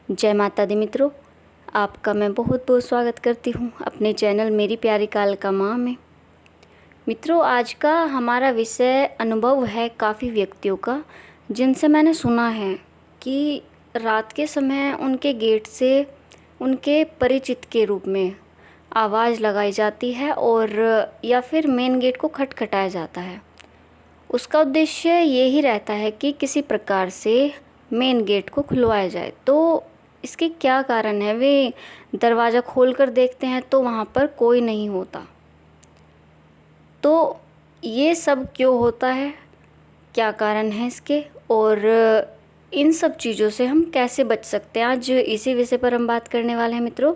जय माता दी मित्रों, आपका मैं बहुत बहुत स्वागत करती हूँ अपने चैनल मेरी प्यारी कालका माँ में। मित्रों, आज का हमारा विषय अनुभव है काफ़ी व्यक्तियों का, जिनसे मैंने सुना है कि रात के समय उनके गेट से उनके परिचित के रूप में आवाज़ लगाई जाती है और या फिर मेन गेट को खटखटाया जाता है। उसका उद्देश्य ये ही रहता है कि किसी प्रकार से मेन गेट को खुलवाया जाए। तो इसके क्या कारण है? वे दरवाज़ा खोलकर देखते हैं तो वहाँ पर कोई नहीं होता। तो ये सब क्यों होता है, क्या कारण है इसके, और इन सब चीज़ों से हम कैसे बच सकते हैं, आज इसी विषय पर हम बात करने वाले हैं। मित्रों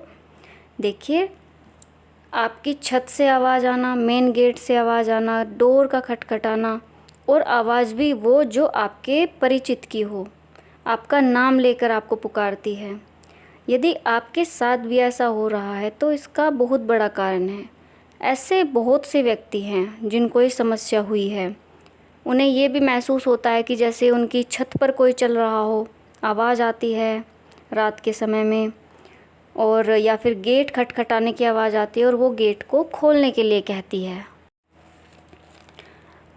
देखिए, आपकी छत से आवाज़ आना, मेन गेट से आवाज़ आना, डोर का खटखटाना, और आवाज़ भी वो जो आपके परिचित की हो, आपका नाम लेकर आपको पुकारती है। यदि आपके साथ भी ऐसा हो रहा है तो इसका बहुत बड़ा कारण है। ऐसे बहुत से व्यक्ति हैं जिनको ये समस्या हुई है। उन्हें ये भी महसूस होता है कि जैसे उनकी छत पर कोई चल रहा हो, आवाज़ आती है रात के समय में, और या फिर गेट खटखटाने की आवाज़ आती है और वो गेट को खोलने के लिए कहती है।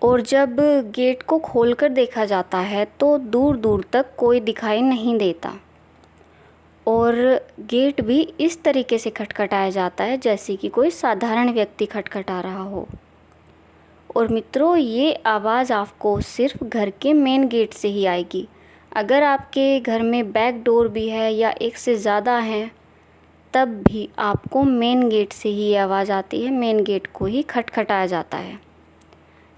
और जब गेट को खोलकर देखा जाता है तो दूर दूर तक कोई दिखाई नहीं देता, और गेट भी इस तरीके से खटखटाया जाता है जैसे कि कोई साधारण व्यक्ति खटखटा रहा हो। और मित्रों, ये आवाज़ आपको सिर्फ घर के मेन गेट से ही आएगी। अगर आपके घर में बैक डोर भी है या एक से ज़्यादा हैं, तब भी आपको मेन गेट से ही आवाज़ आती है, मेन गेट को ही खटखटाया जाता है।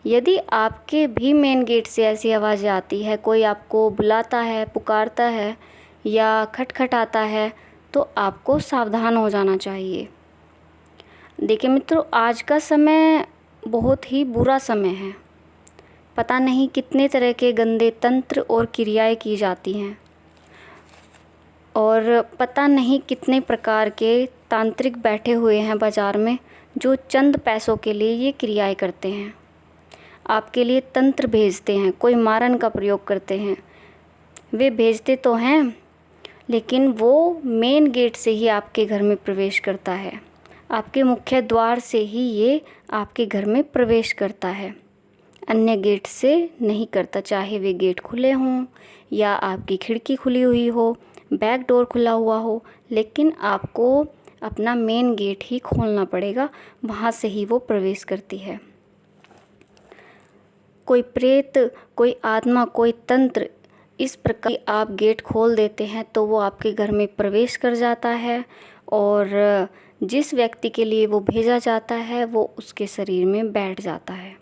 यदि आपके भी मेन गेट से ऐसी आवाज़ें आती है, कोई आपको बुलाता है, पुकारता है या खटखटाता है, तो आपको सावधान हो जाना चाहिए। देखिए मित्रों, आज का समय बहुत ही बुरा समय है। पता नहीं कितने तरह के गंदे तंत्र और क्रियाएं की जाती हैं, और पता नहीं कितने प्रकार के तांत्रिक बैठे हुए हैं बाज़ार में, जो चंद पैसों के लिए ये क्रियाएं करते हैं। आपके लिए तंत्र भेजते हैं, कोई मारन का प्रयोग करते हैं। वे भेजते तो हैं, लेकिन वो मेन गेट से ही आपके घर में प्रवेश करता है, आपके मुख्य द्वार से ही ये आपके घर में प्रवेश करता है, अन्य गेट से नहीं करता। चाहे वे गेट खुले हों या आपकी खिड़की खुली हुई हो, बैक डोर खुला हुआ हो, लेकिन आपको अपना मेन गेट ही खोलना पड़ेगा, वहाँ से ही वो प्रवेश करती है। कोई प्रेत, कोई आत्मा, कोई तंत्र, इस प्रकार आप गेट खोल देते हैं तो वो आपके घर में प्रवेश कर जाता है, और जिस व्यक्ति के लिए वो भेजा जाता है वो उसके शरीर में बैठ जाता है।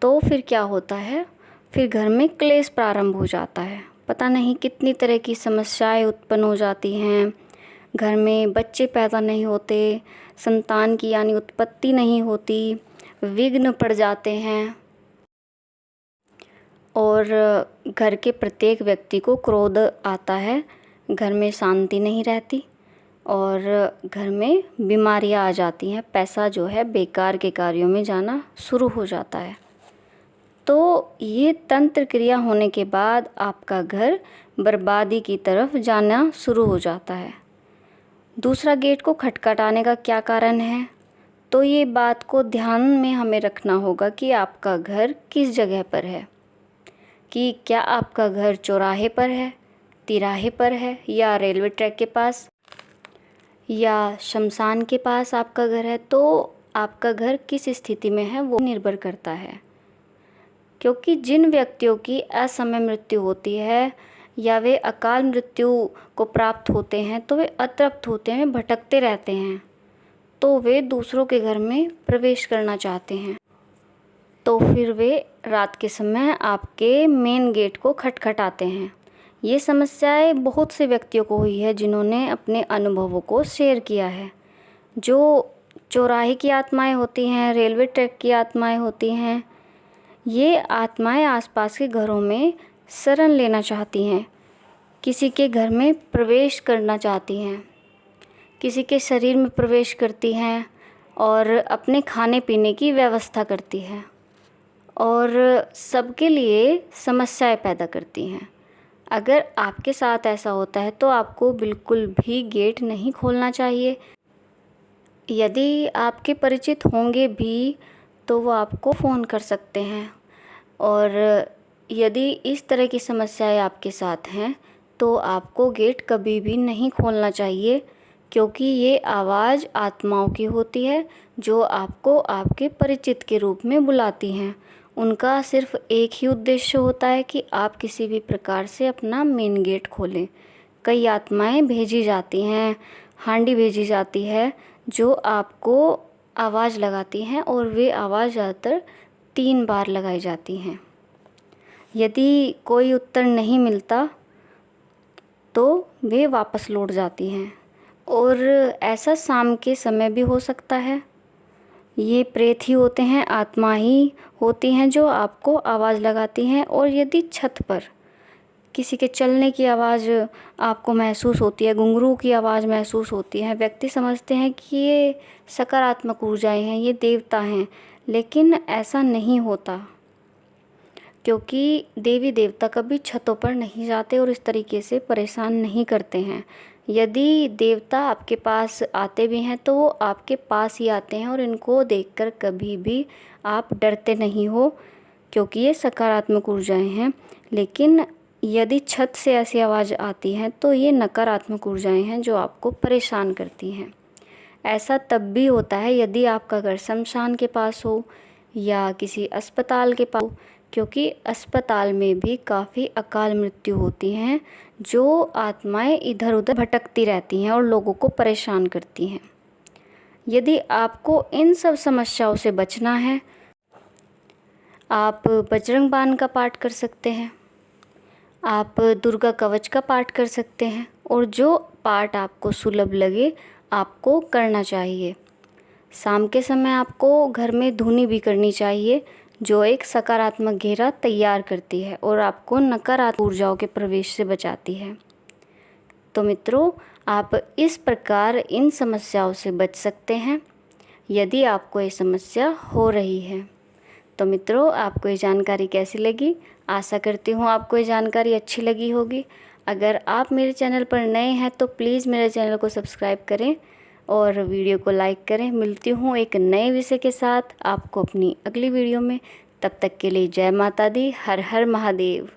तो फिर क्या होता है? फिर घर में क्लेश प्रारंभ हो जाता है। पता नहीं कितनी तरह की समस्याएं उत्पन्न हो जाती हैं। घर में बच्चे पैदा नहीं होते, संतान की यानी उत्पत्ति नहीं होती, विघ्न पड़ जाते हैं, और घर के प्रत्येक व्यक्ति को क्रोध आता है, घर में शांति नहीं रहती, और घर में बीमारियां आ जाती हैं, पैसा जो है बेकार के कार्यों में जाना शुरू हो जाता है। तो ये तंत्र क्रिया होने के बाद आपका घर बर्बादी की तरफ जाना शुरू हो जाता है। दूसरा, गेट को खटखटाने का क्या कारण है? तो ये बात को ध्यान में हमें रखना होगा कि आपका घर किस जगह पर है, कि क्या आपका घर चौराहे पर है, तिराहे पर है, या रेलवे ट्रैक के पास, या शमशान के पास आपका घर है। तो आपका घर किस स्थिति में है वो निर्भर करता है। क्योंकि जिन व्यक्तियों की असमय मृत्यु होती है या वे अकाल मृत्यु को प्राप्त होते हैं, तो वे अतृप्त होते हैं, भटकते रहते हैं, तो वे दूसरों के घर में प्रवेश करना चाहते हैं। तो फिर वे रात के समय आपके मेन गेट को खटखटाते हैं। ये समस्याएं बहुत से व्यक्तियों को हुई है जिन्होंने अपने अनुभवों को शेयर किया है। जो चौराहे की आत्माएं होती हैं, रेलवे ट्रैक की आत्माएं होती हैं, ये आत्माएं आसपास के घरों में शरण लेना चाहती हैं, किसी के घर में प्रवेश करना चाहती हैं, किसी के शरीर में प्रवेश करती हैं, और अपने खाने पीने की व्यवस्था करती हैं, और सबके लिए समस्याएं पैदा करती हैं। अगर आपके साथ ऐसा होता है तो आपको बिल्कुल भी गेट नहीं खोलना चाहिए। यदि आपके परिचित होंगे भी तो वो आपको फ़ोन कर सकते हैं। और यदि इस तरह की समस्याएं आपके साथ हैं तो आपको गेट कभी भी नहीं खोलना चाहिए, क्योंकि ये आवाज़ आत्माओं की होती है जो आपको आपके परिचित के रूप में बुलाती हैं। उनका सिर्फ़ एक ही उद्देश्य होता है कि आप किसी भी प्रकार से अपना मेन गेट खोलें। कई आत्माएं भेजी जाती हैं, हांडी भेजी जाती है जो आपको आवाज़ लगाती हैं, और वे आवाज़ ज़्यादातर 3 बार लगाई जाती हैं। यदि कोई उत्तर नहीं मिलता तो वे वापस लौट जाती हैं, और ऐसा शाम के समय भी हो सकता है। ये प्रेत ही होते हैं, आत्मा ही होती हैं जो आपको आवाज़ लगाती हैं। और यदि छत पर किसी के चलने की आवाज़ आपको महसूस होती है, घुंघरू की आवाज़ महसूस होती है, व्यक्ति समझते हैं कि ये सकारात्मक ऊर्जाएं हैं, ये देवता हैं, लेकिन ऐसा नहीं होता, क्योंकि देवी देवता कभी छतों पर नहीं जाते और इस तरीके से परेशान नहीं करते हैं। यदि देवता आपके पास आते भी हैं तो वो आपके पास ही आते हैं, और इनको देखकर कभी भी आप डरते नहीं हो, क्योंकि ये सकारात्मक ऊर्जाएं हैं। लेकिन यदि छत से ऐसी आवाज़ आती है तो ये नकारात्मक ऊर्जाएं हैं जो आपको परेशान करती हैं। ऐसा तब भी होता है यदि आपका घर शमशान के पास हो या किसी अस्पताल के पास हो, क्योंकि अस्पताल में भी काफ़ी अकाल मृत्यु होती हैं जो आत्माएं इधर उधर भटकती रहती हैं और लोगों को परेशान करती हैं। यदि आपको इन सब समस्याओं से बचना है, आप बजरंग बाण का पाठ कर सकते हैं, आप दुर्गा कवच का पाठ कर सकते हैं, और जो पाठ आपको सुलभ लगे आपको करना चाहिए। शाम के समय आपको घर में धूनी भी करनी चाहिए, जो एक सकारात्मक घेरा तैयार करती है और आपको नकारात्मक ऊर्जाओं के प्रवेश से बचाती है। तो मित्रों, आप इस प्रकार इन समस्याओं से बच सकते हैं यदि आपको ये समस्या हो रही है। तो मित्रों, आपको ये जानकारी कैसी लगी? आशा करती हूँ आपको ये जानकारी अच्छी लगी होगी। अगर आप मेरे चैनल पर नए हैं तो प्लीज़ मेरे चैनल को सब्सक्राइब करें और वीडियो को लाइक करें। मिलती हूँ एक नए विषय के साथ आपको अपनी अगली वीडियो में। तब तक के लिए जय माता दी, हर हर महादेव।